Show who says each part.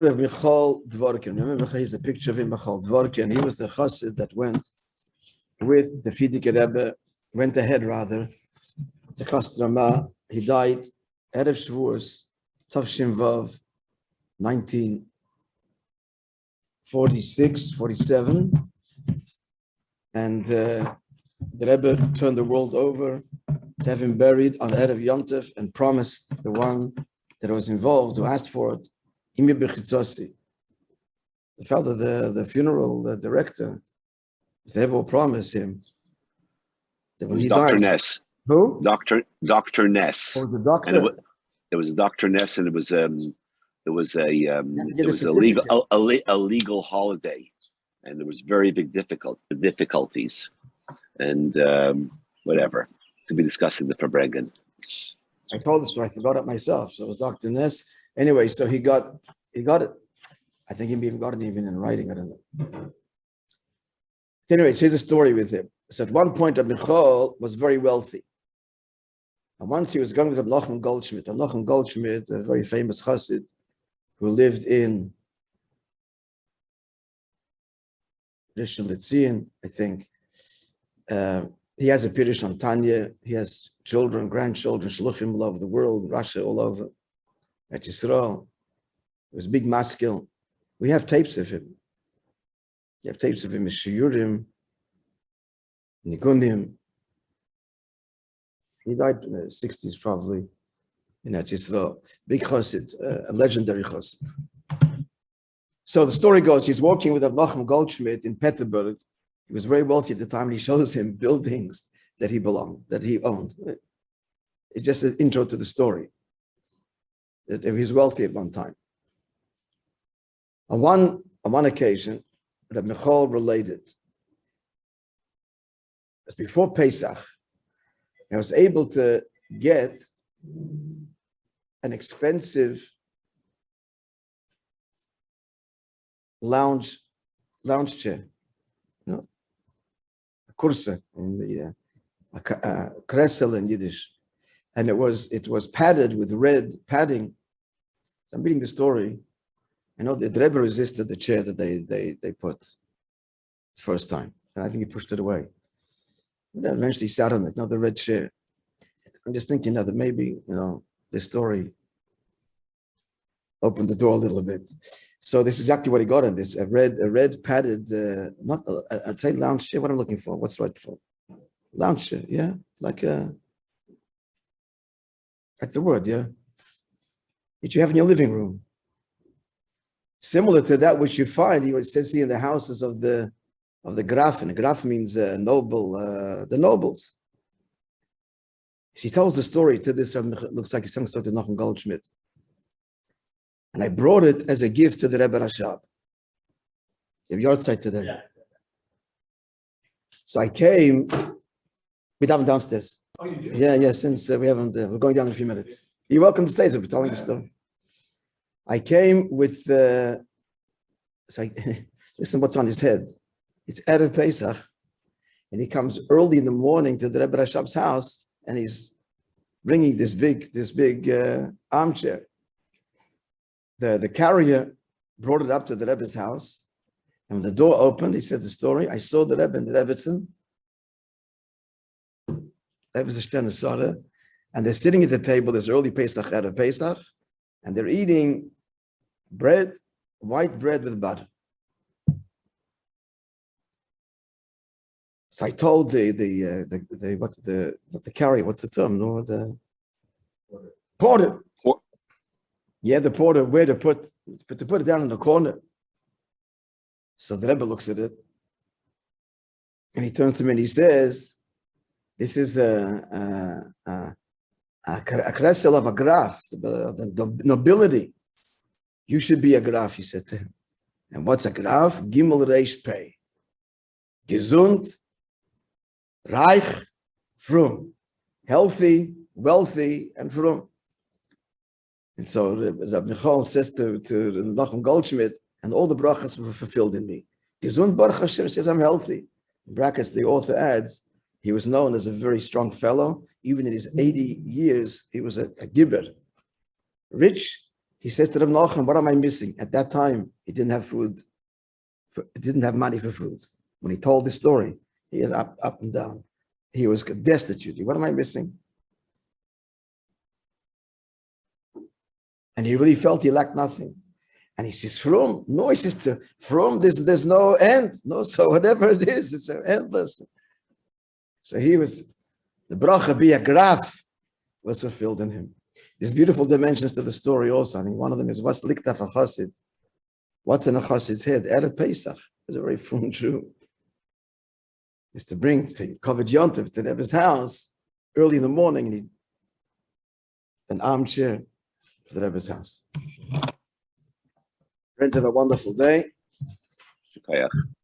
Speaker 1: of Michal Dvorkin. Remember, he's a picture of him, Michal Dvorkin. He was the chassid that went with the Frierdiker Rebbe, went ahead rather, to Kostrama. He died Erev Shavuos, Tavshin Vav, 1946, 47. And the Rebbe turned the world over to have him buried on Erev Yom Tov and promised the one that was involved, who asked for it, Imi Bechitzosi, the fellow, the funeral director, the Rebbe will promise him that when he
Speaker 2: Dr.
Speaker 1: dies.
Speaker 2: Ness.
Speaker 1: Who?
Speaker 2: Dr. Ness.
Speaker 1: Oh, the doctor.
Speaker 2: And it was Dr. Ness, and it was a legal holiday, and there was very big difficulties, and whatever to be discussed in the Fabrengen.
Speaker 1: I told the story. I forgot it myself. So it was Dr. Ness. Anyway, so he got it. I think he even got it even in writing. I don't know. Anyway, so here's a story with him. So at one point, Michal was very wealthy. And once he was going with Nachman Goldschmidt. Nachman Goldschmidt, a very famous chassid who lived in Rishon LeZion, I think. He has a Pirush on Tanya. He has children, grandchildren, shluchim all over the world, Russia, all over, at Yisrael. He was a big maskil. We have tapes of him. You have tapes of him as Shiurim, Nigunim. He died in the 60s probably in Eretz Yisrael. Big chassid, a legendary chassid. So the story goes, he's walking with Nachman Goldschmidt in Peterburg. He was very wealthy at the time, and he shows him buildings that he owned. It's just an intro to the story. That he was wealthy at one time. On one occasion, that Michal related, as before Pesach, I was able to get an expensive lounge chair, you know, a kursa in the a kressel in Yiddish, and it was padded with red padding. So I'm reading the story. I know the Rebbe resisted the chair that they put the first time, and I think he pushed it away. And then eventually he sat on it, the red chair. I'm just thinking that maybe, this story opened the door a little bit. So this is exactly what he got in this, a red padded, I'd say lounge chair, what I'm looking for, what's the right for? Lounge chair, yeah, like the word, yeah, that you have in your living room. Similar to that which you find, it says here in the houses of the Grafen. Graf means noble, the nobles. She tells the story to this, looks like it's some sort of Nachman Goldschmidt. And I brought it as a gift to the Rebbe Rashab. You have your side today. Yeah. So I came, we have downstairs. Oh, you do? Yeah, since we haven't, we're going down in a few minutes. You're welcome to stay, so we're telling you story. I came with, listen what's on his head. It's Erev Pesach, and he comes early in the morning to the Rebbe Rashab's house, and he's bringing this big armchair. The carrier brought it up to the Rebbe's house, and when the door opened, he says the story, I saw the Rebbe and the Rebbetzin, and they're sitting at the table, this early Pesach, Erev Pesach, and they're eating bread, white bread with butter. So I told the carrier, what's the term? No, the porter. Yeah, the porter, where to put it down in the corner. So the Rebbe looks at it, and he turns to me and he says, "This is a kressel of a graf, the nobility. You should be a graf," he said to him. And what's a graf? Gimel Reish Pei. Gesund, reich, frum. Healthy, wealthy, and frum. And so Rabbi Michal says to Nachman Goldschmidt, and all the brachas were fulfilled in me. Gesund Baruch Hashem says, I'm healthy. In brackets, the author adds, he was known as a very strong fellow. Even in his 80 years, he was a gibber. Rich, he says to Reb Nachum, what am I missing? At that time, he didn't have food. He didn't have money for food. When he told the story, he had up and down. He was destitute. What am I missing? And he really felt he lacked nothing. And he says, from, no, he says, from this, there's no end. No, so whatever it is, it's endless. So he was, the bracha be a graf was fulfilled in him. There's beautiful dimensions to the story also. I think one of them is, what's liktaf a chassid? What's in a chassid's head? Erev Pesach is a very fun Jew. Is to bring covered yontif to Rebbe's house early in the morning, and an armchair for the Rebbe's house. Friends, have a wonderful day.